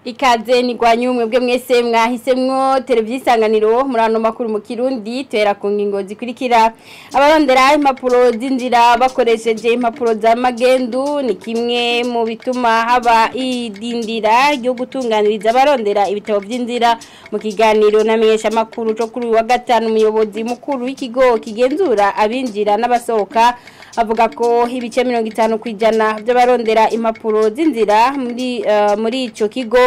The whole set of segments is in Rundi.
Ikaze ni kwa nyumwe bwe mwese mwahisemwo televiziyo Isanganiro murano makuru mu Kirundi twera ku ngingo zikurikira abarondera impapuro zinjira bakoresheje impapuro za magendu ni kimwe mu bituma haba idindira ryo gutunganiriza abarondera ibitabo by'inzira mu kiganiro namenyesha makuru cyo kuri wa gatanu umuyobozi mukuru w'ikigo kigenzura abinjira n'abasohoka avuga ko ibice 50% by'abarondera impapuro zinzira muri ico kigo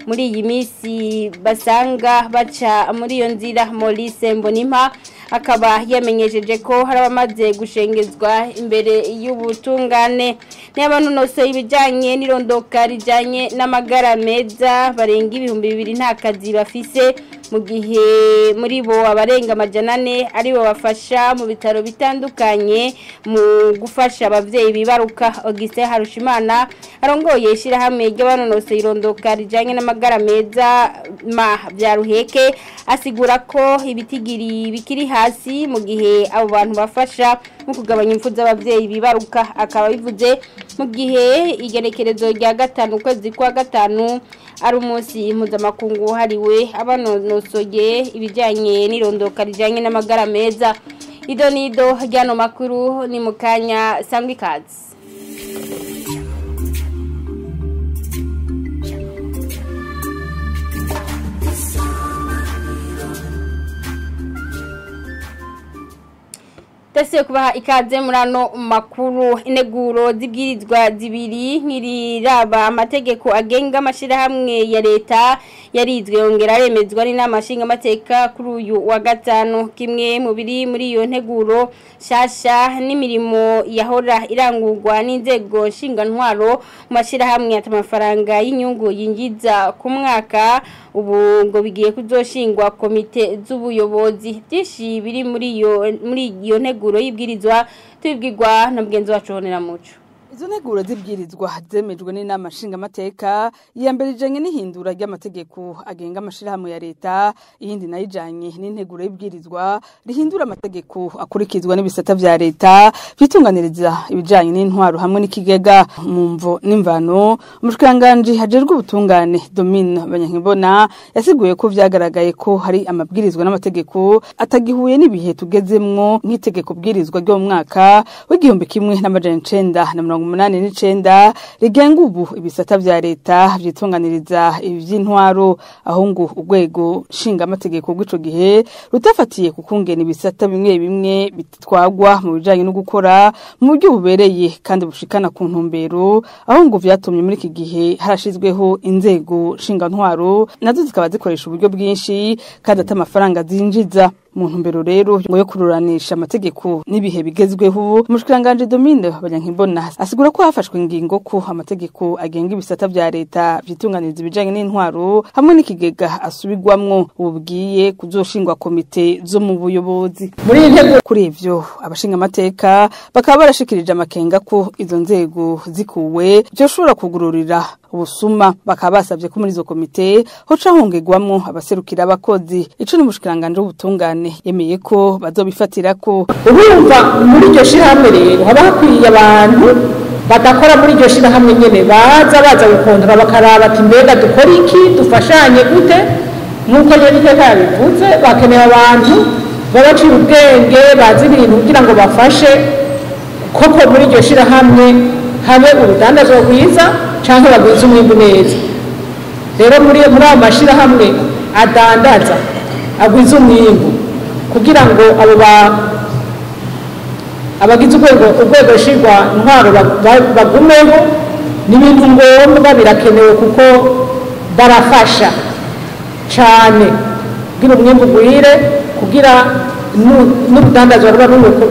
muri iyi misi basanga baca muri iyo nzira Maurice Mbonimpa akaba yamenyesheje ko hari abamaze gushengezwa imbere y'ubutungane n'abanonose ibijanye n'irondoka rijanye n'amagara meza barenga 2000 nta kazi bafise mu gihe muri bo abarenga 400 ari bo bafasha mu bitaro bitandukanye mu gufasha abavyeyi bibaruka Augustin Harushimana arongoye ishira hamwe ry'abanonose irondoka rijanye n'amagara meza bya Ruheke asigura ko ibitigiri bikiri hasi mu gihe abo bantu bafasha mu kugabanya impfu z'abavyeyi bibaruka akaba bivuze mu gihe igerekerezo rya gatanu kwezi kwa gatanu ari umunsi mpuzamakungu hariwe abanonosoye ibijyanye n'irondoka rijyanye n'amagara meza idonido ryano makuru ni mukanya sangwa ikaze Tese kubaha ikaze murano makuru ineguro zibwirizwa zibiri nkiriraba amategeko agenga amashira hamwe ya leta yarizwe yongera remezwa n'inama nshinga amateka kuri uyu wa gatanu kimwe mu biri muri iyo nteguro shasha n'imirimo yahora irangurwa n'inzego nshinga ntwaro mu mashira hamwe atamafaranga y'inyungu yinjiza ku mwaka ubu ngo bigiye kuzoshingwa komite z'ubuyobozi byinshi biri muri iyo nteguro y'ibwirizwa tubibwirwa na mugenzi wacu Honera Muco. Izo nteguro zibwirizwa zemejwe n'inama nshinga amateka iyambere ijanye n'ihindura ry'amategeko agenga amashirahamwe ya leta iyindi nayo ijanye n'integuro y'ibwirizwa rihindura amategeko akurikizwa n'ibisata vya leta bitunganiriza ibijanye n'intwaro hamwe n'ikigega mu mvo n'imvano umushikanganje hajerwe ubutungane Domine Banyankibona yasiguye ko vyagaragaye ko hari amabwirizwa n'amategeko atagihuye n'ibihe tugezemwo nk'itegeko bwirizwa ryo mu mwaka w'igihumbi kimwe n'amajana 1989 rigenga ubu ibisata vya leta vyitunganiriza ivy'intwaro aho ngo urwego nshinga amategeko rw'ico gihe rutafatiye kukungena ibisata bimwe bimwe bitwagwa mu bijanye no gukora mu buryo bubereye kandi bushikana ku ntumbero aho ngo vyatumye muri iki gihe harashizweho inzego nshinga ntwaro nazo zikaba zikoresha uburyo bwinshi kandi atamafaranga zinjiza mu ntumbero rero ngo yo kururanisha amategeko n'ibihe bigezweho umushikanganje Domine Banyankibona asigura ko hafashwe ingingo ko amategeko agenga ibisata vya leta vyitunganiriza ibijanye n'intwaro hamwe n'ikigega asubirwamwo ubwiye kuzoshingwa komite zo mu buyobozi muri intego kuri ivyo abashinga amateka bakaba barashikirije amakenga ko izo nzego zikuwe byoshobora kugururira ubusuma bakaba basavye ko muri izo komite hoca hongegwamwo abaserukira abakozi ico n'umushikanganje w'ubutungane yemeye ko bazobifatira ko urumva muri iryo shirahamwe rero haba hakwiye abantu badakora muri iryo shirahamwe nyene baza gukondora bakaraba ati mbega dukora iki dufashanye gute nk'uko rero iteka yabivuze bakeneye abantu babacira ubwenge bazi ibintu kugira ngo bafashe koko muri iryo shirahamwe habe urudandazwa rwiza canke bagwiza umwimbu neza rero muri ayo mashirahamwe adandaza agwiza umwimbu kugira ngo abo abagize urwego shingwa ntwaro bagumeho n'ibintu ngombwa birakenewe kuko barafasha cyane kugira umwimbu ugwire kugira n'urudandazwa ruba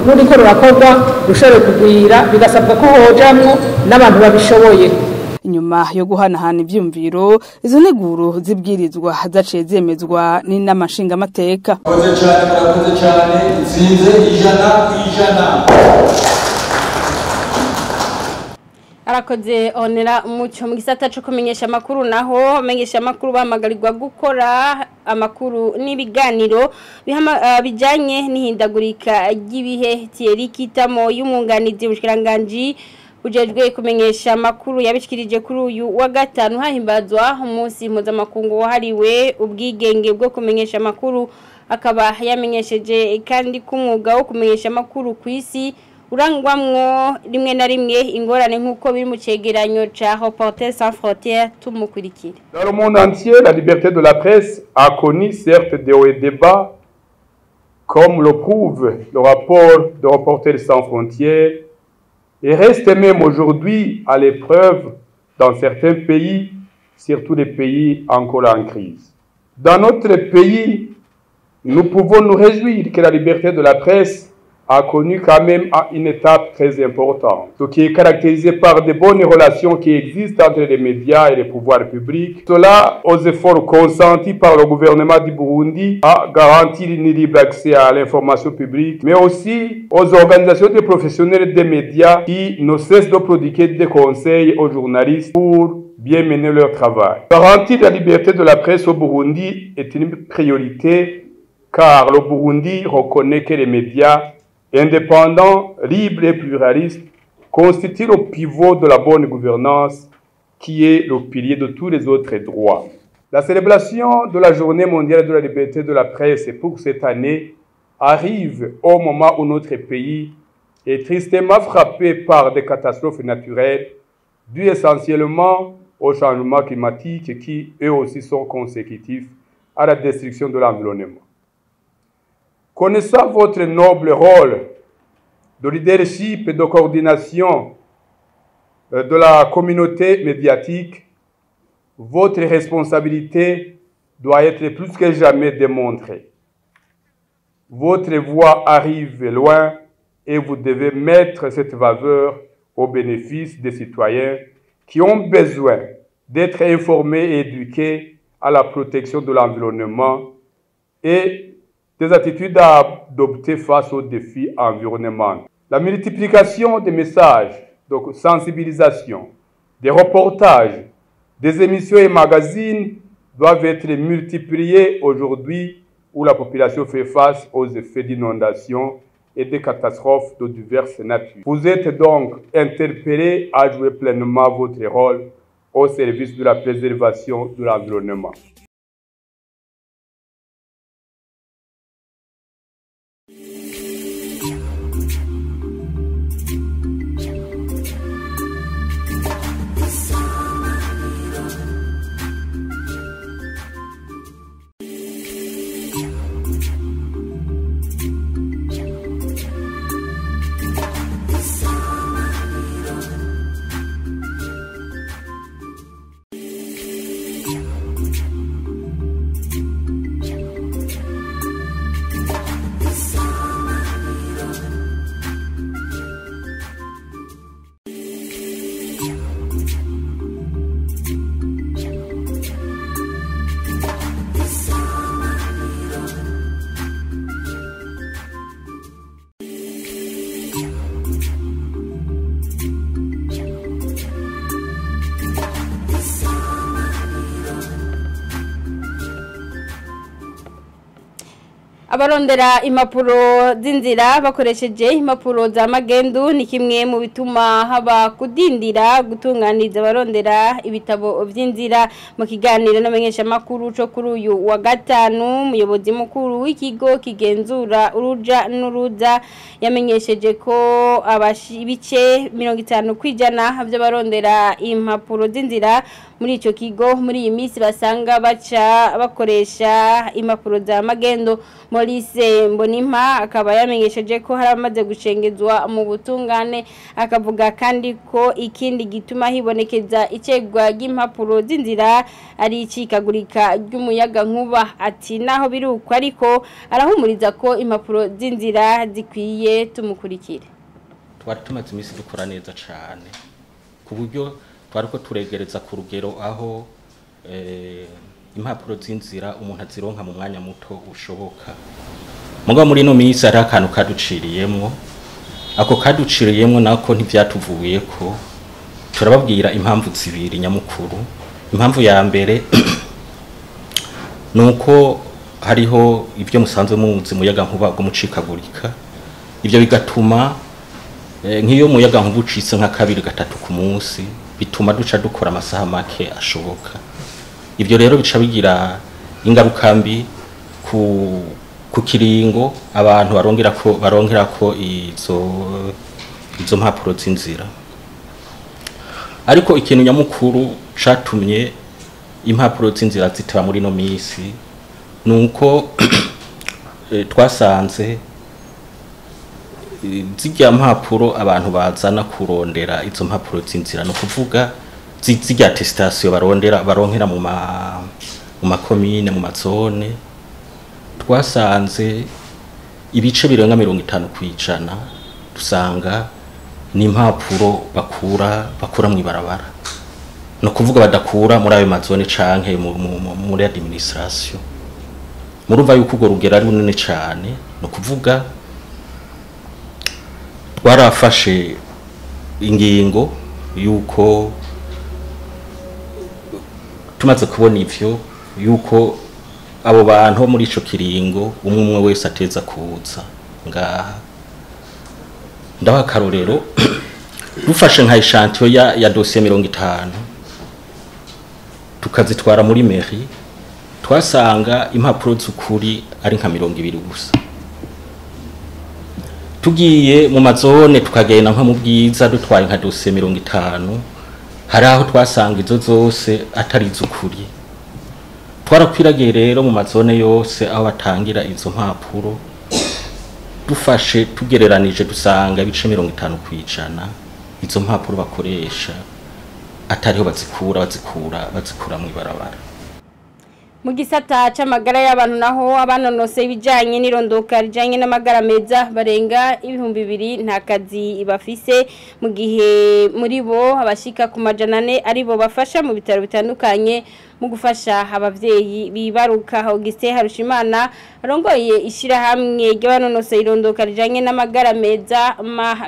ruriko rurakorwa rushobore kugwira bigasabwa ko hojamwo n'abantu babishoboye inyuma yo guhanahana ivyumviro izo nteguro zibwirizwa zaciye zemezwa n'inama nshinga amateka murakoze cyane zinze 100%. Arakoze Honera Muco mu gisata cyo kumenyesha makuru naho menyesha makuru bamagarirwa gukora amakuru n'ibiganiro bijanye n'ihindagurika ry'ibihe Thierry Kitamo y'umwunganizi w'ubushikiranganje ujejwe kumenyesha amakuru yabishikirije kuri uyu wa gatanu hahimbazwa umunsi mpuzamakungu wahariwe ubwigenge bwo kumenyesha amakuru akaba yamenyesheje kandi kumwuga wo kumenyesha amakuru ku isi urangwamwo rimwe na rimwe ingorane nk'uko biri mu cegeranyo ca Reporters sans frontières tumukurikire. Dans le monde entier, la liberté de la presse a connu certes des hauts et des bas, comme le prouve le rapport de Reporters sans frontières, et reste même aujourd'hui à l'épreuve dans certains pays, surtout les pays encore en crise. Dans notre pays, nous pouvons nous réjouir que la liberté de la presse a connu quand même une étape très importante, ce qui est caractérisé par de bonnes relations qui existent entre les médias et les pouvoirs publics. Cela aux efforts consentis par le gouvernement du Burundi à garantir un libre accès à l'information publique, mais aussi aux organisations de professionnels des médias qui ne cessent de prodiguer des conseils aux journalistes pour bien mener leur travail. Garantir la liberté de la presse au Burundi est une priorité car le Burundi reconnaît que les médias indépendants, libres et pluralistes constituent le pivot de la bonne gouvernance qui est le pilier de tous les autres droits. La célébration de la Journée mondiale de la liberté de la presse pour cette année arrive au moment où notre pays est tristement frappé par des catastrophes naturelles dues essentiellement au changement climatique qui, eux aussi, sont consécutifs à la destruction de l'environnement. Connaissant votre noble rôle de leadership et de coordination de la communauté médiatique, votre responsabilité doit être plus que jamais démontrée. Votre voix arrive loin et vous devez mettre cette faveur au bénéfice des citoyens qui ont besoin d'être informés et éduqués à la protection de l'environnement et des attitudes à adopter face aux défis environnementaux. La multiplication des messages, donc sensibilisation, des reportages, des émissions et magazines doivent être multipliés aujourd'hui où la population fait face aux effets d'inondations et des catastrophes de diverses natures. Vous êtes donc interpellés à jouer pleinement votre rôle au service de la préservation de l'environnement. Abarondera impapuro z'inzira bakoresheje impapuro za magendu ni kimwe mu bituma haba kudindira gutunganiza abarondera ibitabo vy'inzira. Mu kiganiro n'amenyesha makuru cyo kuri uyu wa gatanu umuyobozi mukuru w'ikigo kigenzura uruja n'uruza yamenyesheje ko ibice 50% by'abarondera impapuro z'inzira muri ico kigo muri iyi minsi basanga baca bakoresha impapuro za magendo. Maurice Mbonimpa akaba yamenyesheje ko haramaze gucengezwa mu butungane, akavuga kandi ko ikindi gituma hibonekeza icegwa ry'impapuro z'inzira ari icikagurika ry'umuyaga nkuba. Ati naho biruko ariko arahumuriza ko impapuro z'inzira zikwiye. Tumukurikire. Twari tumaze iminsi dukora neza cyane ku buryo twari ko turegereza ku rugero aho impapuro z'inzira umuntu azironka mu mwanya muto ushoboka. Mugabo muri no minsi ari akantu kaduciriyemwo, ako kaduciriyemwo nako ntivyatuvuye ko turababwira impamvu zibiri nyamukuru. Impamvu ya mbere nuko hariho ibyo musanzwe muzi muyaga nkuba go mucikagurika, ibyo bigatuma nk'iyo muyaga nkubucitse nka 2-3 ku munsi bituma duca dukora amasaha make ashoboka. Ivyo rero bica bigira ingaruka mbi ku kiringo abantu barongera ko izo mpapuro z'inzira. Ariko ikintu nyamukuru catumye impapuro z'inzira zitaba muri no misi nuko twasanze zijya mpapuro abantu bazana kurondera izo mpapuro z'inzira no kuvuga zijya attestation baronkera mu makomine mu mazone, twasanze ibice birenga 50% dusanga ni impapuro bakura mu ibarabara, no kuvuga badakura muri ayo mazone canke muri administration. Murumva yuko ugo rugera ari runini cyane, no kuvuga twarafashe ingingo yuko tumaze kubona ivyo yuko abo bantu muri ico kiringo umwe wese ateza kuza ngaha. Ndaho akarorero dufashe nka echantion ya dossier 50 tukazitwara muri mairie, twasanga impapuro z'ukuri ari nka 200 gusa. Tugiye mu mazone tukagenda nka mu Bwiza dutwaye nka dossier 50, hari aho twasanga izo zose atari z'ukuri. Twarakwiragiye rero mu mazone yose aho batangira izo mpapuro, dufashe tugereranije dusanga ibice 50% izo mpapuro bakoresha atariho bazikura mu ibarabara. Mu gisata c'amagara y'abantu naho abanonose ibijanye n'irondoka rijanye n'amagara meza barenga 2,000 nta kazi bafise, mu gihe muri bo abashika ku 400 aribo bafasha mu bitaro bitandukanye mu gufasha abavyeyi bibaruka. Augustin Harushimana arongoye ishirahamwe ry'abanonose irondoka rijanye n'amagara meza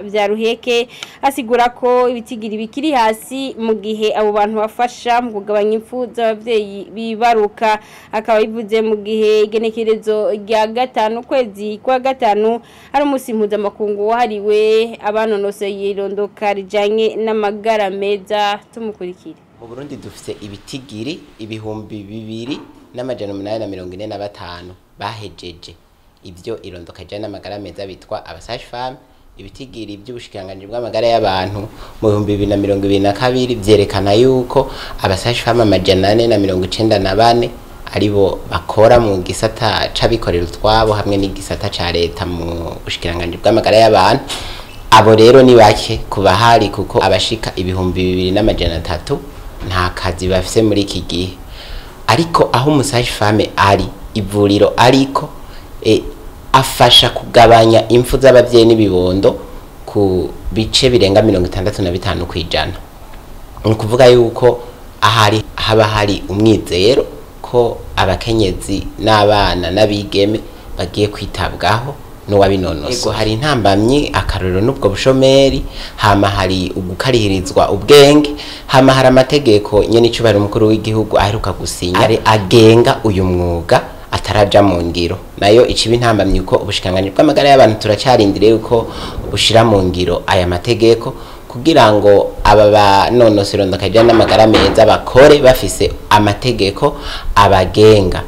vya Ruheke asigura ko ibitigiri bikiri hasi mu gihe abo bantu bafasha mu kugabanya impfu z'abavyeyi bibaruka. Akaba bivuze mu gihe igenekerezo rya 5 kwezi kwa 5 ari umunsi mpuzamakungu wahariwe abanonose irondoka rijanye n'amagara meza. Tumukurikire. Mu Burundi dufite ibitigiri 2,845 bahejeje ivyo irondoka rijanye n'amagara meza bitwa abasage-femme. Ibitigiri by'ubushikanganje bw'amagara y'abantu mu 2022 vyerekana yuko abasage-femme 494 aribo bakora mu gisata c'abikorera utwabo hamwe n'igisata ca leta mu bushikanganje bw'amagara y'abantu. Abo rero ni bake kubahari kuko abashika 2,300 nta kazi bafise muri iki gihe. Ariko aho umusage-femme ari ivuriro ariko afasha kugabanya impfu z'abavyeyi n'ibibondo ku bice birenga 65% kwijana. Ni kuvuga yuko haba hari umwizero ko abakenyezi n'abana n'abigeme bagiye kwitabwaho n'uwabinonose. Ego hari intambamyi akarorero n'ubwo bushomeri, hama hari ugukarihirizwa ubwenge, hama hari amategeko nyene icubari umukuru w'igihugu aheruka gusinya agenga uyu mwuga ataraja mu ngiro. Nayo iciba intambamyi uko ubushikanganje bw'amagara y'abantu turacarindiriye uko bushira mu ngiro aya mategeko kugira ngo aba banonose irondoka rijanye n'amagara meza bakore bafise amategeko abagenga.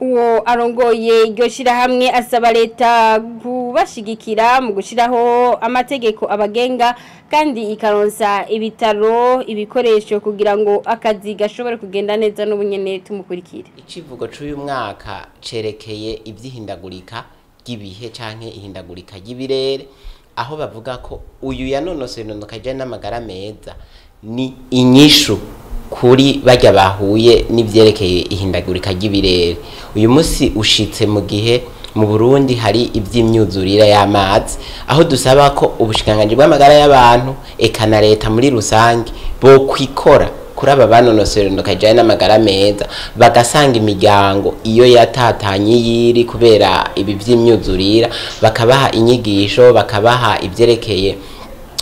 Uwo arongoye iryo shirahamwe asaba leta kubashigikira mu gushiraho amategeko abagenga kandi ikaronsa ibitaro ibikoresho kugira ngo akazi gashobore kugenda neza n'ubunyene. Tumukurikire. Icivugo c'uyu mwaka cerekeye ivyihindagurika ry'ibihe canke ihindagurika ry'ibirere, aho bavuga ko uyu yanonose irondoka rijanye n'amagara meza ni inyishu kuri bajya bahuye n'ivyerekeye ihindagurika ry'ibirere. Uyu munsi ushitse mu gihe mu Burundi hari ivy'imyuzurire y'amazi, aho dusaba ko ubushikanganje bw'amagara y'abantu eka na leta muri rusange bo kwikora kuri aba banonose irondoka rijanye n'amagara meza, bagasanga imiryango iyo yatatanye yiri kubera ibi vy'imyuzurira, bakabaha inyigisho, bakabaha ivyerekeye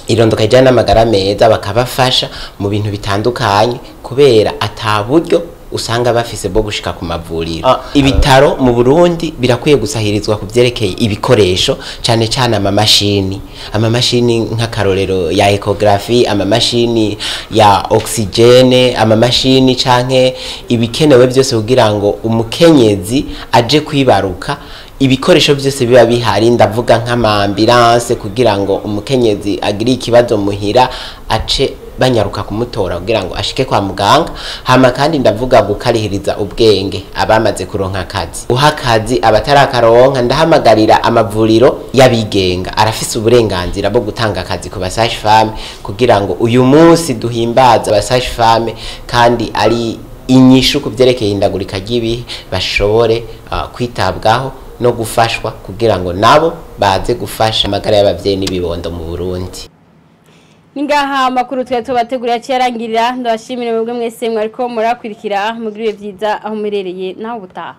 irondoka rijyanye n'amagara meza bakabafasha mu bintu bitandukanye kubera ataburyo usanga bafise bwo gushika ku mavuriro. Ibitaro mu Burundi birakwiye gusahirizwa ku byerekeye ibikoresho cyane cyane amamashini nk'akarorero ya ecography, amamashini ya oxygene, amamashini canke ibikenewe byose kugira ngo umukenyezi aje kwibaruka ibikoresho byose biba bihari, ndavuga nk'amambulance kugira ngo umukenyezi agire ikibazo muhira ace banyaruka kumutora kugira ngo ashike kwa muganga. Hama kandi ndavuga gukarihiriza ubwenge abamaze kuronka akazi, uha akazi abatarakaronka. Ndahamagarira amavuriro y'abigenga arafise uburenganzira bwo gutanga akazi ku basage femme kugira ngo uyu munsi duhimbaza abasage femme kandi ari inyishu ku byerekeye indagurika ry'ibihe bashobore kwitabwaho no gufashwa kugira ngo nabo baze gufasha amagara y'abavyeyi n'ibibondo mu Burundi. Ningaha amakuru tubategurira cyarangirira. Ndabashimira mwebwe mwese mwariko murakurikira mugiriwe byiza aho murereye naho butaha.